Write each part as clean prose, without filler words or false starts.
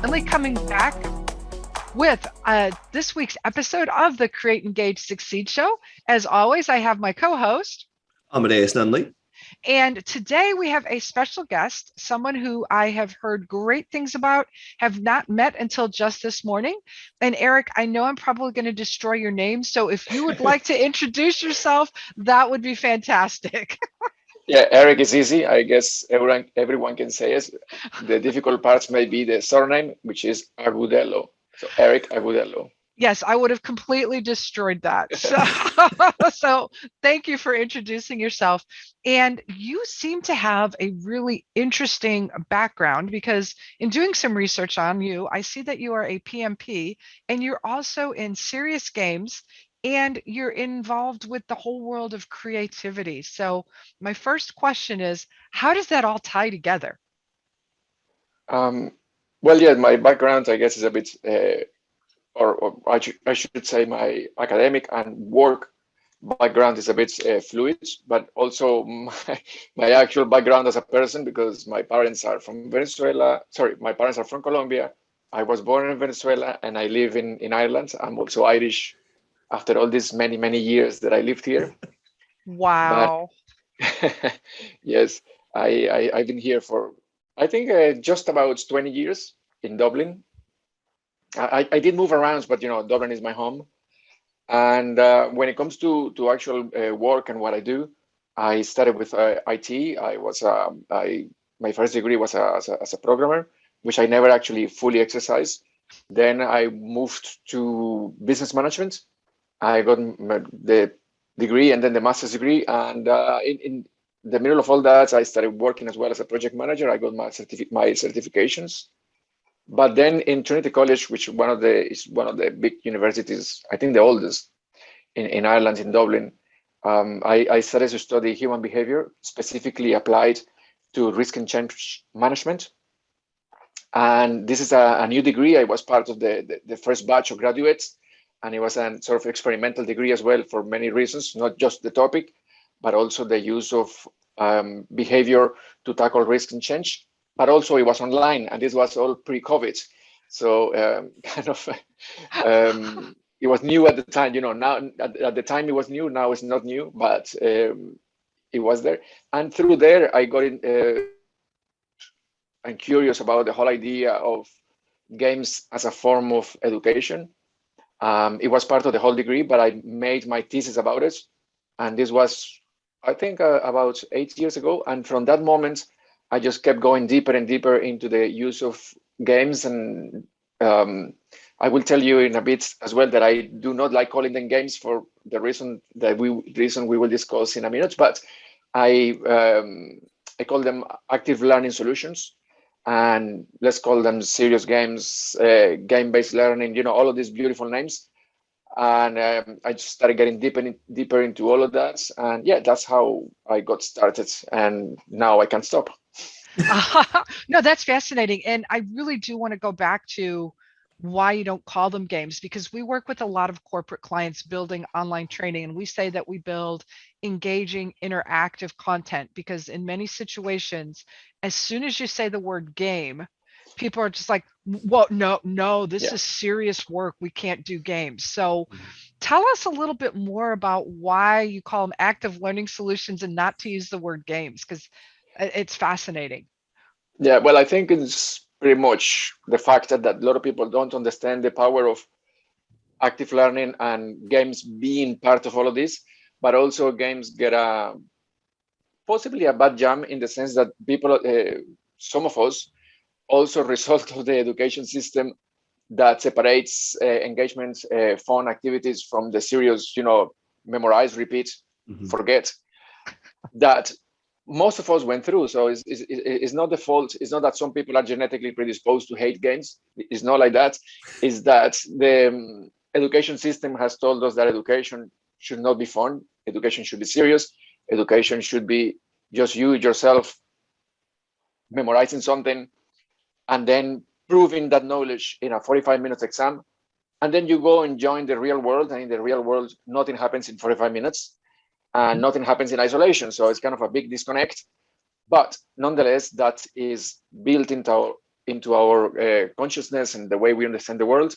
Stanley coming back with this week's episode of the Create, Engage, Succeed show. As always, I have my co-host. Amadeus Nunley. And today we have a special guest, someone who I have heard great things about, have not met until just this morning. And Erik, I know I'm probably going to destroy your name. So if you would like to introduce yourself, that would be fantastic. Yeah, Erik is easy. I guess everyone can say it. The difficult parts may be the surname, which is Agudelo. So Erik Agudelo. Yes, I would have completely destroyed that. So thank you for introducing yourself. And you seem to have a really interesting background because in doing some research on you, I see that you are a PMP and you're also in serious games and you're involved with the whole world of creativity. So my first question is, how does that all tie together? Well, yeah, my background, I guess, is a bit or I should say my academic and work background is a bit fluid, but also my actual background as a person, because my parents are from Venezuela. Sorry, my parents are from Colombia. I was born in Venezuela and I live in Ireland. I'm also Irish after all these many years that I lived here. Wow. But yes, I've been here for, I think, just about 20 years in Dublin. I did move around, but Dublin is my home. And when it comes to actual work and what I do, I started with IT. My first degree was as a programmer, which I never actually fully exercised. Then I moved to business management. I got the degree and then the master's degree. And in the middle of all that, I started working as well as a project manager. I got my certifications. But then in Trinity College, which is one of the big universities, I think the oldest in Ireland, in Dublin, I started to study human behavior, specifically applied to risk and change management. And this is a new degree. I was part of the first batch of graduates, and it was a sort of experimental degree as well for many reasons, not just the topic, but also the use of behavior to tackle risk and change. But also it was online, and this was all pre-COVID. So it was new at the time. Now at the time it was new. Now it's not new, but it was there. And through there, I got in. I'm curious about the whole idea of games as a form of education. It was part of the whole degree, but I made my thesis about it, and this was, I think, about 8 years ago. And from that moment, I just kept going deeper and deeper into the use of games. And I will tell you in a bit as well that I do not like calling them games for the reason we will discuss in a minute. But I call them active learning solutions, and let's call them serious games, game-based learning. All of these beautiful names. And I just started getting deeper into all of that. And yeah, that's how I got started. And now I can't stop. No, that's fascinating. And I really do want to go back to why you don't call them games, because we work with a lot of corporate clients building online training, and we say that we build engaging, interactive content, because in many situations, as soon as you say the word game, people are just like, well, no, this is serious work. We can't do games. So tell us a little bit more about why you call them active learning solutions and not to use the word games, because it's fascinating. Yeah, well, I think it's pretty much the fact that a lot of people don't understand the power of active learning and games being part of all of this, but also games get possibly a bad jam in the sense that people, some of us, also result of the education system that separates engagement, fun activities from the serious, memorize, repeat, forget, that most of us went through. So it's not the fault. It's not that some people are genetically predisposed to hate games. It's not like that. It's that the education system has told us that education should not be fun. Education should be serious. Education should be just you, yourself, memorizing something, and then proving that knowledge in a 45-minute exam. And then you go and join the real world. And in the real world, nothing happens in 45 minutes. And nothing happens in isolation. So it's kind of a big disconnect. But nonetheless, that is built into into our consciousness and the way we understand the world.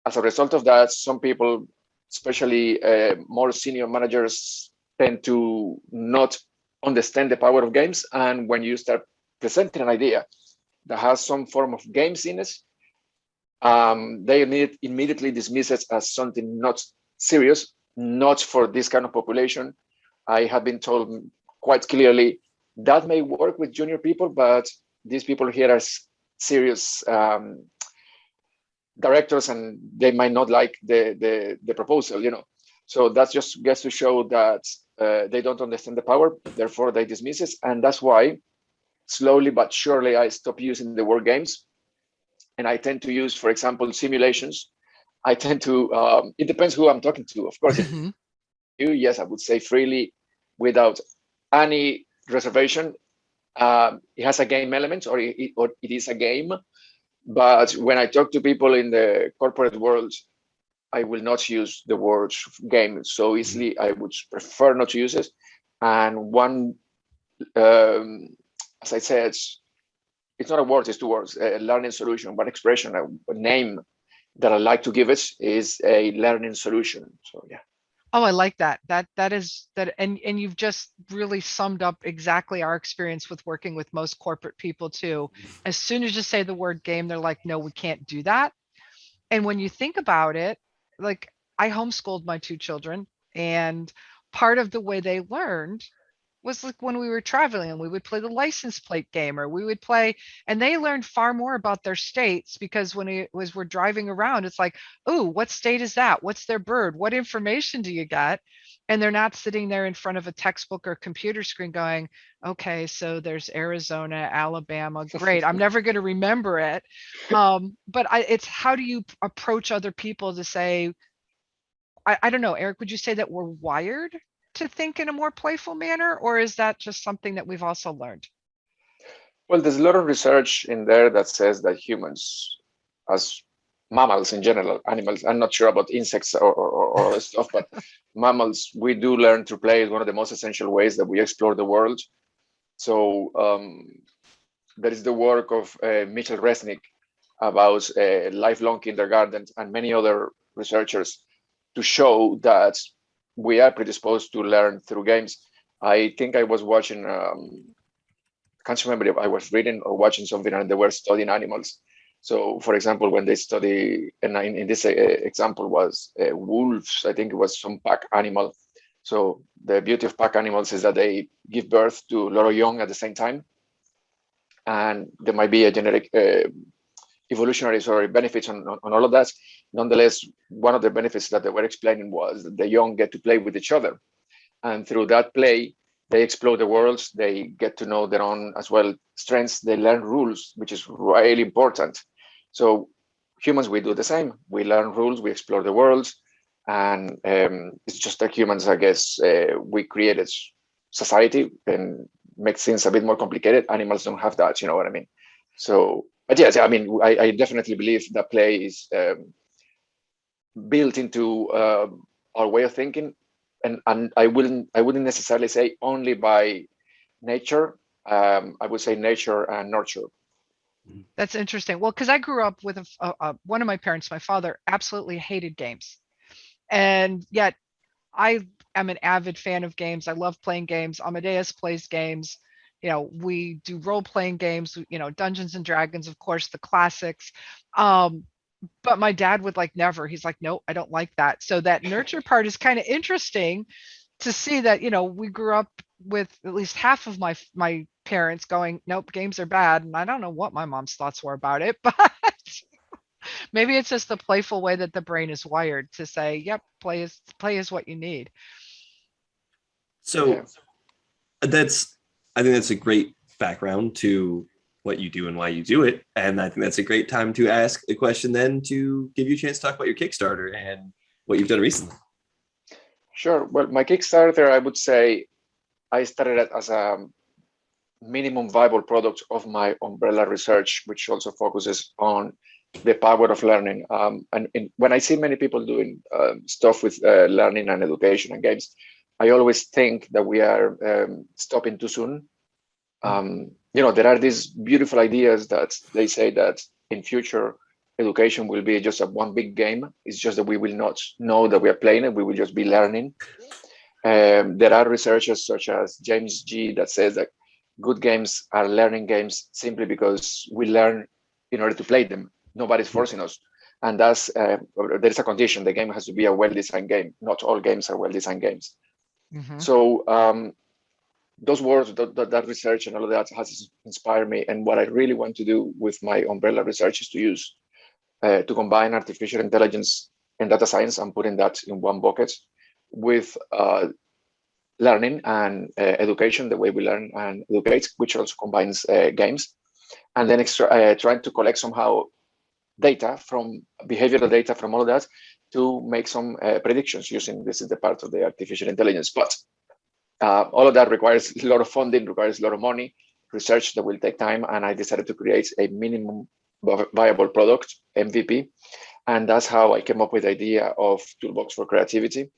As a result of that, some people, especially more senior managers, tend to not understand the power of games. And when you start presenting an idea that has some form of games in it, they immediately dismiss it as something not serious, not for this kind of population. I have been told quite clearly that may work with junior people, but these people here are serious directors, and they might not like the proposal, So that just gets to show that they don't understand the power, therefore they dismiss it. And that's why slowly but surely I stop using the word games, and I tend to use, for example, simulations. I tend to, it depends who I'm talking to. Of course, if you, yes, I would say freely without any reservation. It has a game element, or it is a game. But when I talk to people in the corporate world, I will not use the word game so easily. I would prefer not to use it. And one, as I said, it's not a word, it's two words, a learning solution, one expression, a name that I like to give it is a learning solution. So yeah. Oh, I like that. That is that, and you've just really summed up exactly our experience with working with most corporate people too. As soon as you say the word game, they're like, no, we can't do that. And when you think about it, like I homeschooled my two children, and part of the way they learned was like when we were traveling and we would play the license plate game, or we would play, and they learned far more about their states because when we're driving around, it's like, oh, what state is that? What's their bird? What information do you get? And they're not sitting there in front of a textbook or computer screen going, okay, so there's Arizona, Alabama. Great. I'm never going to remember it. But it's how do you approach other people to say, I don't know, Eric, would you say that we're wired to think in a more playful manner, or is that just something that we've also learned? Well, there's a lot of research in there that says that humans, as mammals in general, animals, I'm not sure about insects or other stuff, but mammals, we do learn to play. It's one of the most essential ways that we explore the world. So there is the work of Mitchell Resnick about lifelong kindergarten and many other researchers to show that we are predisposed to learn through games. I think I was watching, I can't remember if I was reading or watching something, and they were studying animals. So, for example, when they study, and in this example was wolves, I think it was some pack animal. So the beauty of pack animals is that they give birth to a lot of young at the same time. And there might be a genetic evolutionary benefits on all of that. Nonetheless, one of the benefits that they were explaining was that the young get to play with each other. And through that play, they explore the worlds, they get to know their own as well strengths, they learn rules, which is really important. So humans, we do the same. We learn rules, we explore the worlds. And it's just like humans, I guess, we created society and make things a bit more complicated. Animals don't have that, you know what I mean? So, but yes, I mean, I definitely believe that play is built into our way of thinking, and I wouldn't necessarily say only by nature. I would say nature and nurture. That's interesting. Well, because I grew up with one of my parents, my father, absolutely hated games, and yet I am an avid fan of games. I love playing games. Amadeus plays games. We do role-playing games, Dungeons and Dragons, of course, the classics. But my dad would like never. He's like, no, I don't like that. So that nurture part is kind of interesting to see that, we grew up with at least half of my parents going, nope, games are bad. And I don't know what my mom's thoughts were about it, but maybe it's just the playful way that the brain is wired to say, yep, play is what you need. So I think that's a great background to what you do and why you do it. And I think that's a great time to ask a question then to give you a chance to talk about your Kickstarter and what you've done recently. Sure. Well, my Kickstarter, I would say I started it as a minimum viable product of my umbrella research, which also focuses on the power of learning. When I see many people doing stuff with learning and education and games, I always think that we are stopping too soon. There are these beautiful ideas that they say that in future education will be just a one big game. It's just that we will not know that we are playing it. We will just be learning. There are researchers such as James G that says that good games are learning games simply because we learn in order to play them. Nobody's forcing us. And that's there's a condition. The game has to be a well-designed game. Not all games are well-designed games. So those words, that research and all of that has inspired me. And what I really want to do with my umbrella research is to use, to combine artificial intelligence and data science and putting that in one bucket with learning and education, the way we learn and educate, which also combines games. And then trying to collect somehow data from behavioral data from all of that to make some predictions using, this is the part of the artificial intelligence. But all of that requires a lot of funding, requires a lot of money, research that will take time. And I decided to create a minimum viable product, MVP. And that's how I came up with the idea of Toolbox4Creativity.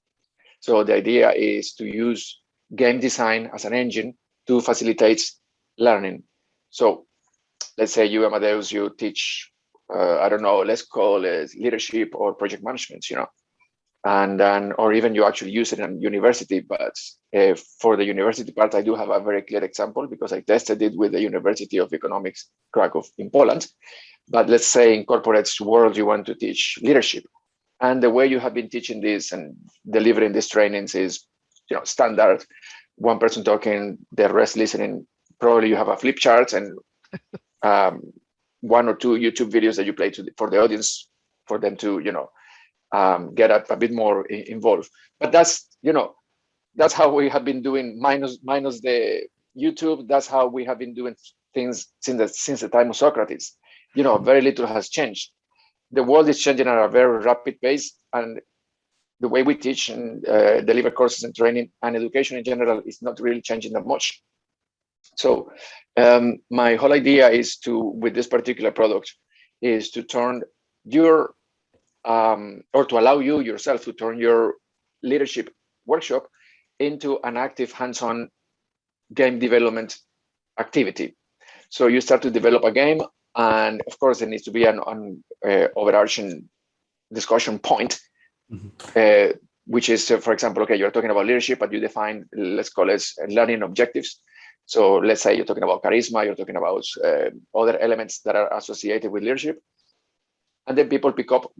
So the idea is to use game design as an engine to facilitate learning. So let's say you, Amadeus, you teach, I don't know, let's call it leadership or project management, and then, or even you actually use it in university. But for the university part, I do have a very clear example because I tested it with the University of Economics, Krakow in Poland. But let's say in corporate world, you want to teach leadership. And the way you have been teaching this and delivering these trainings is, standard, one person talking, the rest listening. Probably you have a flip chart and one or two YouTube videos that you play for the audience, for them to, get a bit more involved. But that's how we have been doing, minus the YouTube. That's how we have been doing things since the time of Socrates. Very little has changed. The world is changing at a very rapid pace, and the way we teach and deliver courses and training and education in general is not really changing that much. So my whole idea is with this particular product, is to turn your or to allow you yourself to turn your leadership workshop into an active hands-on game development activity. So you start to develop a game, and of course there needs to be an overarching discussion point, which is, for example, okay, you're talking about leadership, but you define, let's call it learning objectives. So let's say you're talking about charisma, you're talking about other elements that are associated with leadership. And then people pick up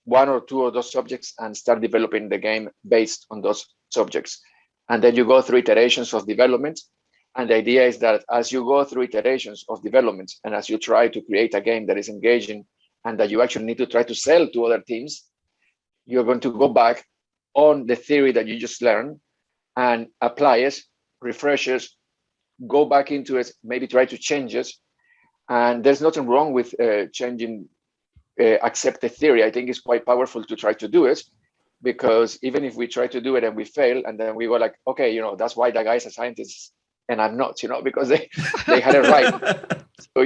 one or two of those subjects and start developing the game based on those subjects. And then you go through iterations of development. And the idea is that as you go through iterations of development, and as you try to create a game that is engaging and that you actually need to try to sell to other teams, you're going to go back on the theory that you just learned and apply it, refresh it, go back into it, maybe try to change it. And there's nothing wrong with changing, accept the theory. I think it's quite powerful to try to do it, because even if we try to do it and we fail, and then we go like, okay, that's why that guy's a scientist and I'm not, because they had it right. So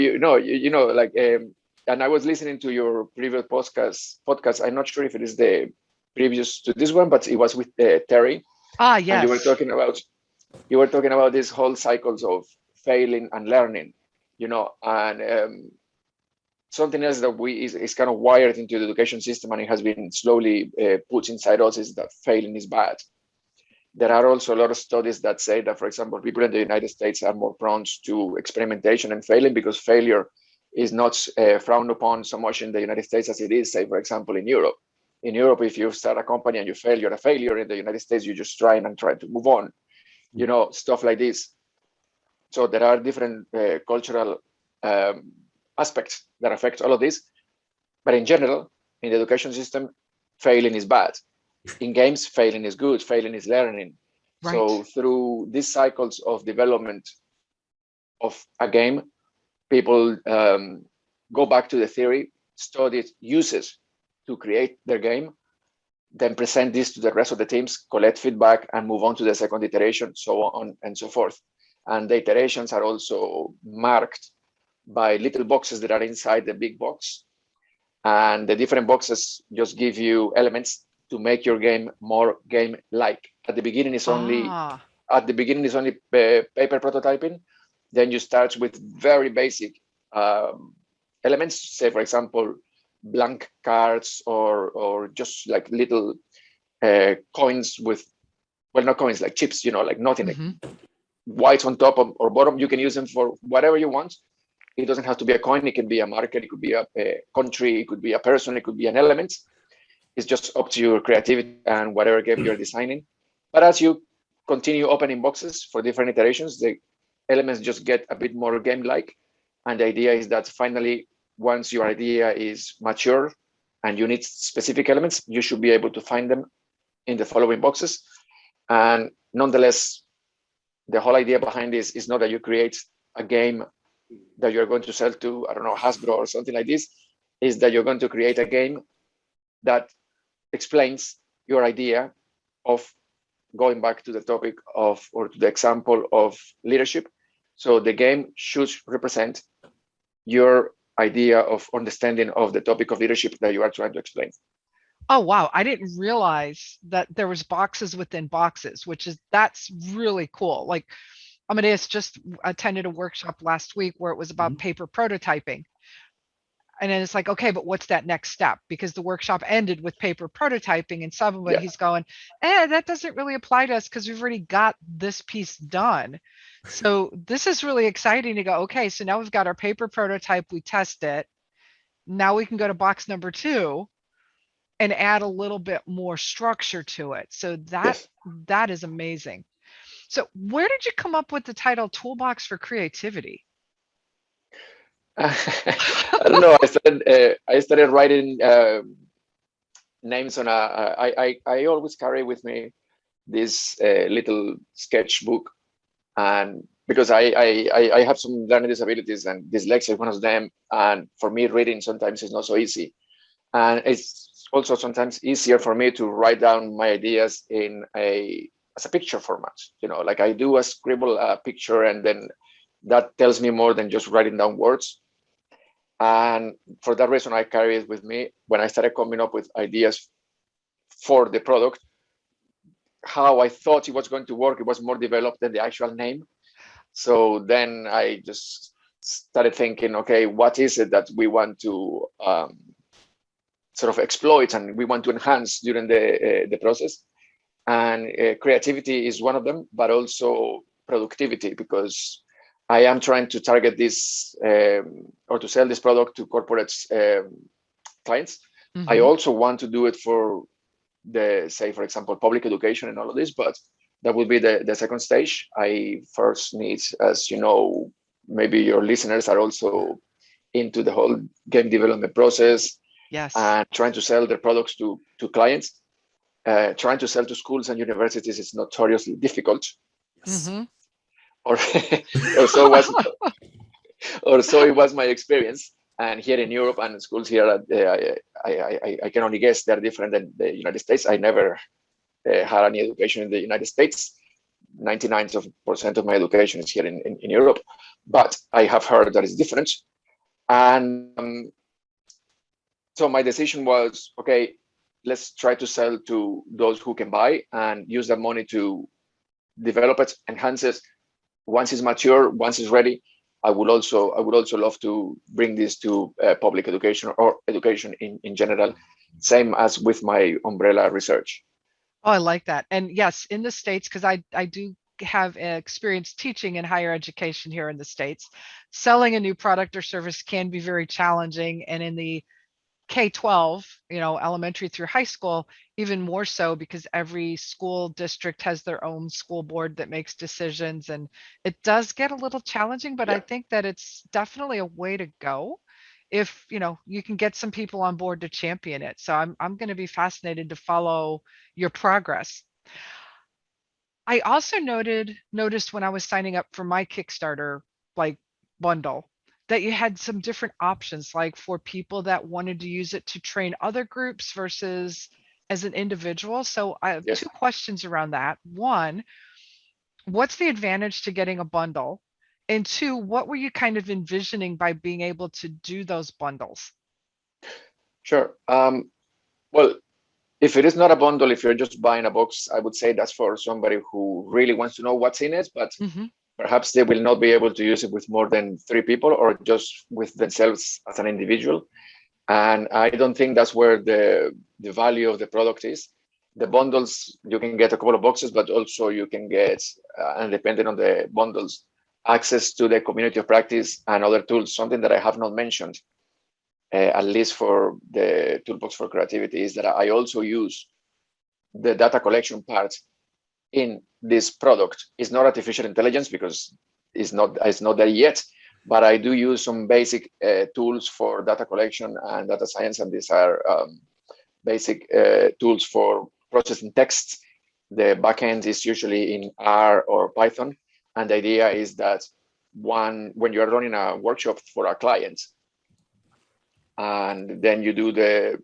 and I was listening to your previous podcast. I'm not sure if it is the previous to this one, but it was with Terry. Ah, yes. And you were talking about these whole cycles of failing and learning, and something else that is kind of wired into the education system, and it has been slowly put inside us, is that failing is bad. There are also a lot of studies that say that, for example, people in the United States are more prone to experimentation and failing, because failure is not frowned upon so much in the United States as it is, say, for example, in Europe. In Europe, if you start a company and you fail, you're a failure. In the United States, you just try to move on, stuff like this. So there are different cultural aspects that affect all of this. But in general, in the education system, failing is bad. In games, failing is good. Failing is learning. Right. So through these cycles of development of a game, people go back to the theory, study it, use it to create their game, then present this to the rest of the teams, collect feedback, and move on to the second iteration, so on and so forth. And the iterations are also marked by little boxes that are inside the big box. And the different boxes just give you elements to make your game more game-like. At the beginning, it's only paper prototyping, Then you start with very basic elements, say for example, blank cards or just like little coins with, well, not coins, like chips, like nothing, like white on top or bottom. You can use them for whatever you want. It doesn't have to be a coin. It can be a market. It could be a country. It could be a person. It could be an element. It's just up to your creativity and whatever game you're designing. But as you continue opening boxes for different iterations, the elements just get a bit more game-like. And the idea is that finally, once your idea is mature and you need specific elements, you should be able to find them in the following boxes. And nonetheless, the whole idea behind this is not that you create a game that you're going to sell to, I don't know, Hasbro or something like this, is that you're going to create a game that explains your idea of, going back to the topic of, or to the example of leadership. So the game should represent your idea of understanding of the topic of leadership that you are trying to explain. Oh, wow. I didn't realize that there was boxes within boxes, that's really cool. Like Amadeus just attended a workshop last week where it was about paper prototyping. And then it's like, okay, but what's that next step? Because the workshop ended with paper prototyping, and some of it he's going, that doesn't really apply to us because we've already got this piece done. So this is really exciting to go, okay, so now we've got our paper prototype, we test it. Now we can go to box number 2 and add a little bit more structure to it. So that is amazing. So where did you come up with the title Toolbox for Creativity? I don't know. I started writing names on I always carry with me this little sketchbook, and because I have some learning disabilities and dyslexia is one of them, and for me reading sometimes is not so easy, and it's also sometimes easier for me to write down my ideas as a picture format. Like I do a scribble a picture, and then that tells me more than just writing down words. And for that reason, I carry it with me when I started coming up with ideas for the product. How I thought it was going to work, it was more developed than the actual name. So then I just started thinking, okay, what is it that we want to sort of exploit and we want to enhance during the process? And creativity is one of them, but also productivity, because I am trying to target this or to sell this product to corporate clients. I also want to do it for say, for example, public education and all of this, but that will be the second stage. I first need, as you know, maybe your listeners are also into the whole game development process. Yes. And trying to sell their products to clients. Trying to sell to schools and universities is notoriously difficult. Or so it was my experience. And here in Europe and schools here, I can only guess they're different than the United States. I never had any education in the United States. 99% of my education is here in Europe, but I have heard that it's different. And so my decision was, okay, let's try to sell to those who can buy and use that money to develop it, enhance it. Once it's mature, once it's ready, I would also love to bring this to public education or education in general, same as with my umbrella research. Oh, I like that. And yes, in the States, because I do have experience teaching in higher education here in the States, selling a new product or service can be very challenging. And in the K-12, elementary through high school, even more so, because every school district has their own school board that makes decisions, and it does get a little challenging, but I think that it's definitely a way to go if you can get some people on board to champion it. So I'm going to be fascinated to follow your progress. I also noticed when I was signing up for my Kickstarter bundle that you had some different options, like for people that wanted to use it to train other groups versus as an individual. So I have two questions around that. One, what's the advantage to getting a bundle? And two, what were you kind of envisioning by being able to do those bundles? Sure. Well, if it is not a bundle, if you're just buying a box, I would say that's for somebody who really wants to know what's in it. But perhaps they will not be able to use it with more than 3 people or just with themselves as an individual. And I don't think that's where the value of the product is. The bundles, you can get a couple of boxes, but also you can get, and depending on the bundles, access to the community of practice and other tools. Something that I have not mentioned, at least for the Toolbox for Creativity, is that I also use the data collection part in this product. It's not artificial intelligence because it's not there yet, but I do use some basic tools for data collection and data science, and these are basic tools for processing text. The backend is usually in R or Python, and the idea is that when you are running a workshop for a client, and then you do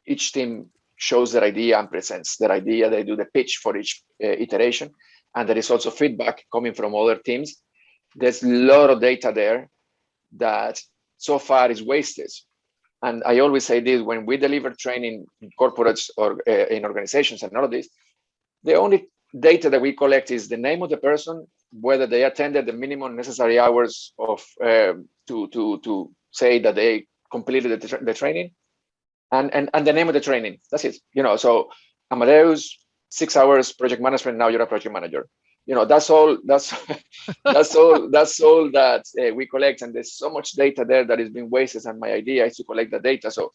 each team shows their idea and presents their idea. They do the pitch for each iteration, and there is also feedback coming from other teams. There's a lot of data there that so far is wasted. And I always say this, when we deliver training in corporates or in organizations and all of this, the only data that we collect is the name of the person, whether they attended the minimum necessary hours of to say that they completed the training, and the name of the training. That's it. So Amadeus, 6 hours project management. Now you're a project manager. That's all. That's all. That's all that we collect. And there's so much data there that is being wasted. And my idea is to collect the data. So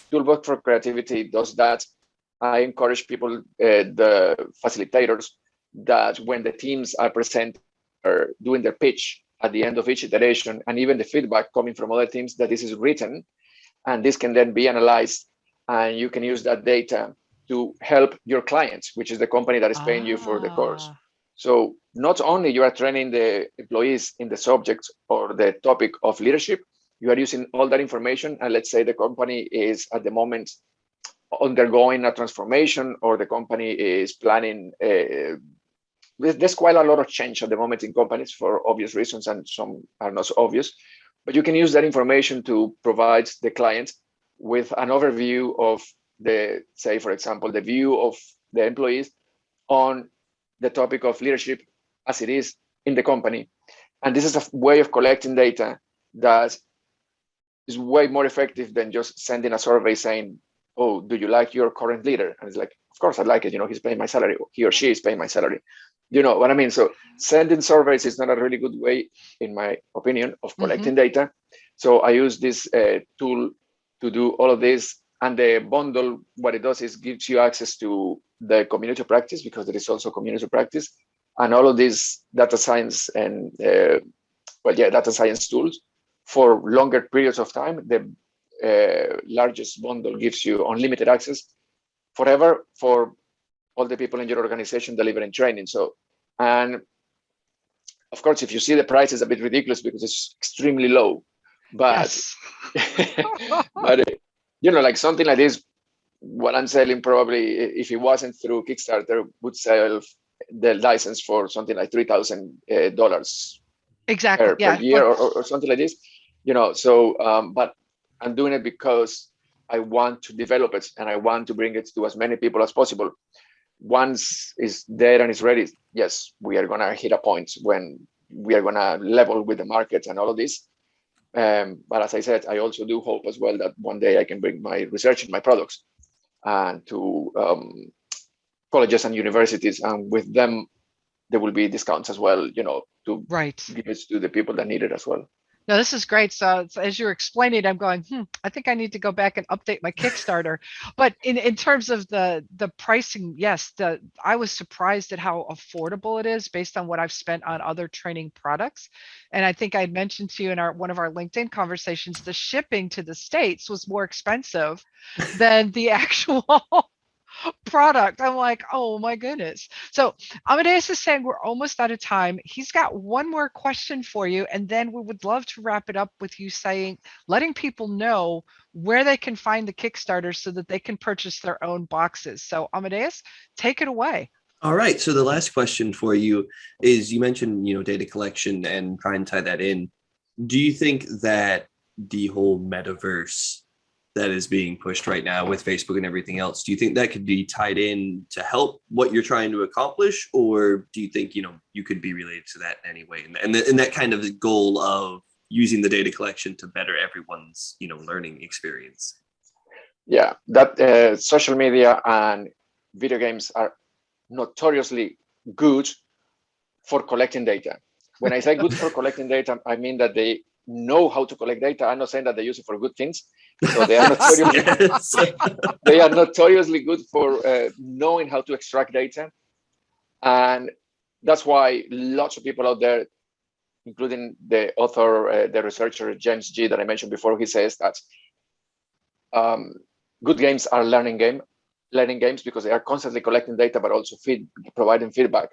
Toolbox for Creativity does that. I encourage people, the facilitators, that when the teams are doing their pitch at the end of each iteration, and even the feedback coming from other teams, that this is written, and this can then be analyzed, and you can use that data to help your clients, which is the company that is paying you for the course. So not only you are training the employees in the subject or the topic of leadership, you are using all that information. And let's say the company is at the moment undergoing a transformation, or the company is planning. There's quite a lot of change at the moment in companies for obvious reasons, and some are not so obvious. But you can use that information to provide the client with an overview of say, for example, the view of the employees on the topic of leadership as it is in the company. And this is a way of collecting data that is way more effective than just sending a survey saying, oh, do you like your current leader? And it's like, of course I like it. He's paying my salary. He or she is paying my salary. You know what I mean? So sending surveys is not a really good way, in my opinion, of collecting data. So I use this tool to do all of this. And the bundle, what it does is gives you access to the community of practice, because there is also community of practice, and all of these data science and data science tools for longer periods of time. The largest bundle gives you unlimited access forever for all the people in your organization delivering training. So, and of course, if you see the price is a bit ridiculous because it's extremely low, but but like something like this, what I'm selling probably, if it wasn't through Kickstarter, would sell the license for something like $3,000 exactly per year, or something like this. So but I'm doing it because I want to develop it, and I want to bring it to as many people as possible. Once it's there and it's ready, yes, we are going to hit a point when we are going to level with the market and all of this. But as I said, I also do hope as well that one day I can bring my research and my products and to colleges and universities, and with them there will be discounts as well, to give it to the people that need it as well. No, this is great. So as you're explaining, I'm going, I think I need to go back and update my Kickstarter. But in terms of the pricing, yes, I was surprised at how affordable it is based on what I've spent on other training products. And I think I had mentioned to you in one of our LinkedIn conversations, the shipping to the States was more expensive than the actual product. I'm like, oh my goodness. So Amadeus is saying we're almost out of time. He's got one more question for you, and then we would love to wrap it up with you letting people know where they can find the Kickstarter so that they can purchase their own boxes. So Amadeus, take it away. All right. So the last question for you is, you mentioned, data collection and try and tie that in. Do you think that the whole metaverse that is being pushed right now with Facebook and everything else, do you think that could be tied in to help what you're trying to accomplish, or do you think you could be related to that anyway, and that kind of goal of using the data collection to better everyone's learning experience? Yeah, that social media and video games are notoriously good for collecting data. When I say good for collecting data, I mean that they know how to collect data. I'm not saying that they use it for good things. So they are notoriously, they are notoriously good for knowing how to extract data. And that's why lots of people out there, including the author, the researcher, James G, that I mentioned before, he says that good games are learning games because they are constantly collecting data, but also providing feedback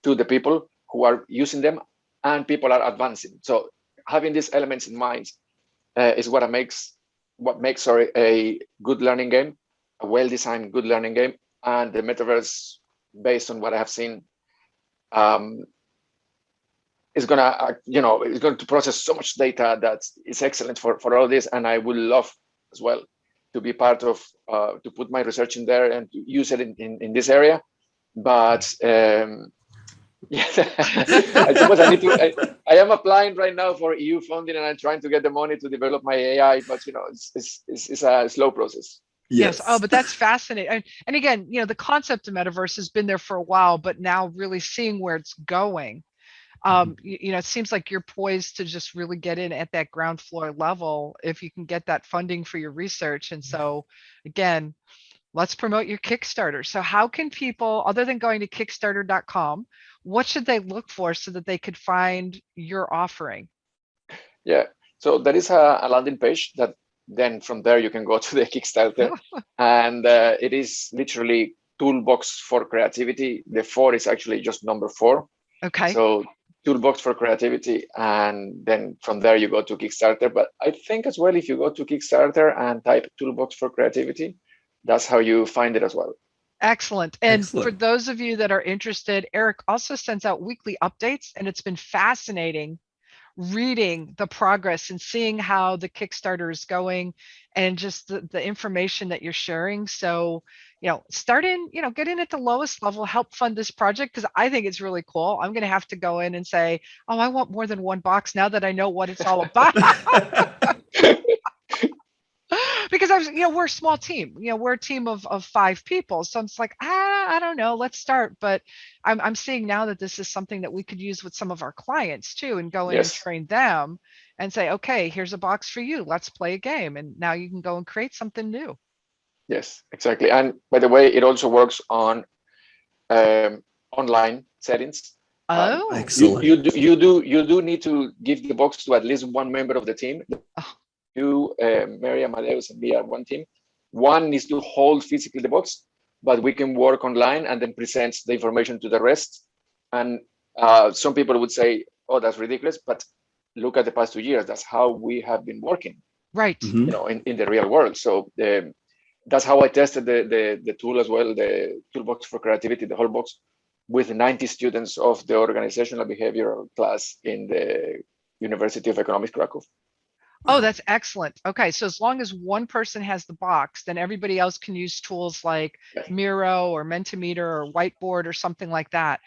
to the people who are using them, and people are advancing. So having these elements in mind is what makes a good learning game, a well-designed good learning game. And the metaverse, based on what I have seen, is gonna is going to process so much data that is excellent for all this. And I would love as well to be part of to put my research in there and to use it in this area. But yeah, I suppose I need to. I am applying right now for EU funding, and I'm trying to get the money to develop my AI. But it's a slow process. Yes. Oh, but that's fascinating. And again, the concept of metaverse has been there for a while, but now really seeing where it's going, it seems like you're poised to just really get in at that ground floor level if you can get that funding for your research. And so again, let's promote your Kickstarter. So how can people, other than going to kickstarter.com, what should they look for so that they could find your offering? Yeah, so there is a landing page that then from there you can go to the Kickstarter. And it is literally Toolbox4Creativity. The 4 is actually just number 4. Okay. So Toolbox4Creativity, and then from there you go to Kickstarter. But I think as well, if you go to Kickstarter and type Toolbox4Creativity, that's how you find it as well. Excellent. And for those of you that are interested, Erik also sends out weekly updates, and it's been fascinating reading the progress and seeing how the Kickstarter is going and just the information that you're sharing. So, start in, get in at the lowest level, help fund this project, because I think it's really cool. I'm going to have to go in and say, oh, I want more than one box now that I know what it's all about. Because we're a small team, we're a team of 5 people. So it's like, I don't know, let's start. But I'm seeing now that this is something that we could use with some of our clients too, and go in and train them and say, okay, here's a box for you. Let's play a game. And now you can go and create something new. Yes, exactly. And by the way, it also works on online settings. Oh, excellent. You do need to give the box to at least one member of the team. You, Mary, Amadeus, and me are one team. One needs to hold physically the box, but we can work online and then present the information to the rest. And some people would say, oh, that's ridiculous, but look at the past 2 years. That's how we have been working, right? In the real world. So that's how I tested the tool as well, the Toolbox4Creativity, the whole box, with 90 students of the organizational behavioral class in the University of Economics, Krakow. Oh, that's excellent. Okay, so as long as one person has the box, then everybody else can use tools like Miro or Mentimeter or Whiteboard or something like that.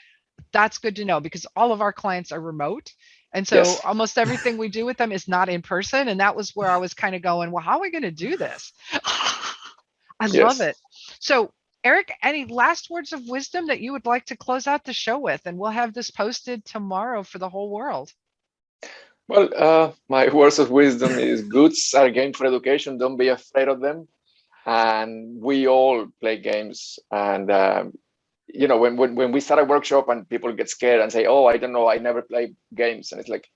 That's good to know, because all of our clients are remote. And so almost everything we do with them is not in person. And that was where I was kind of going, well, how are we going to do this? I love it. So Erik, any last words of wisdom that you would like to close out the show with? And we'll have this posted tomorrow for the whole world. Well, my words of wisdom is goods are a game for education. Don't be afraid of them. And we all play games. And, when we start a workshop and people get scared and say, oh, I don't know, I never play games. And it's like,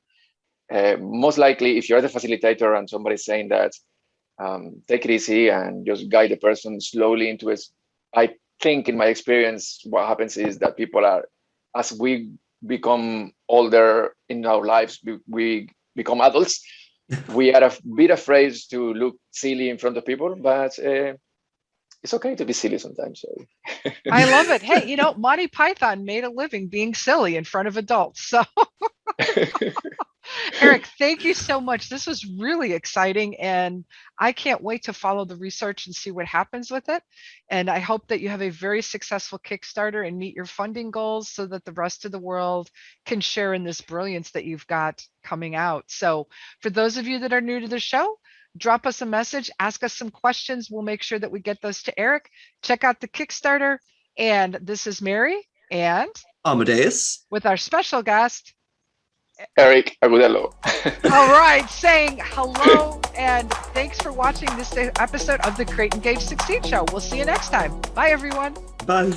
most likely, if you're the facilitator and somebody's saying that, take it easy and just guide the person slowly into it. I think in my experience, what happens is that people are, as we become older in our lives, we become adults, we are a bit afraid to look silly in front of people, but it's okay to be silly sometimes. So. I love it. Hey, Monty Python made a living being silly in front of adults. So Erik, thank you so much. This was really exciting, and I can't wait to follow the research and see what happens with it. And I hope that you have a very successful Kickstarter and meet your funding goals so that the rest of the world can share in this brilliance that you've got coming out. So for those of you that are new to the show, drop us a message, ask us some questions. We'll make sure that we get those to Erik. Check out the Kickstarter. And this is Mary, and Amadeus. with our special guest, Erik Agudelo. all right, saying hello and thanks for watching this episode of the Create Engage Succeed Show. We'll see you next time. Bye, everyone. Bye.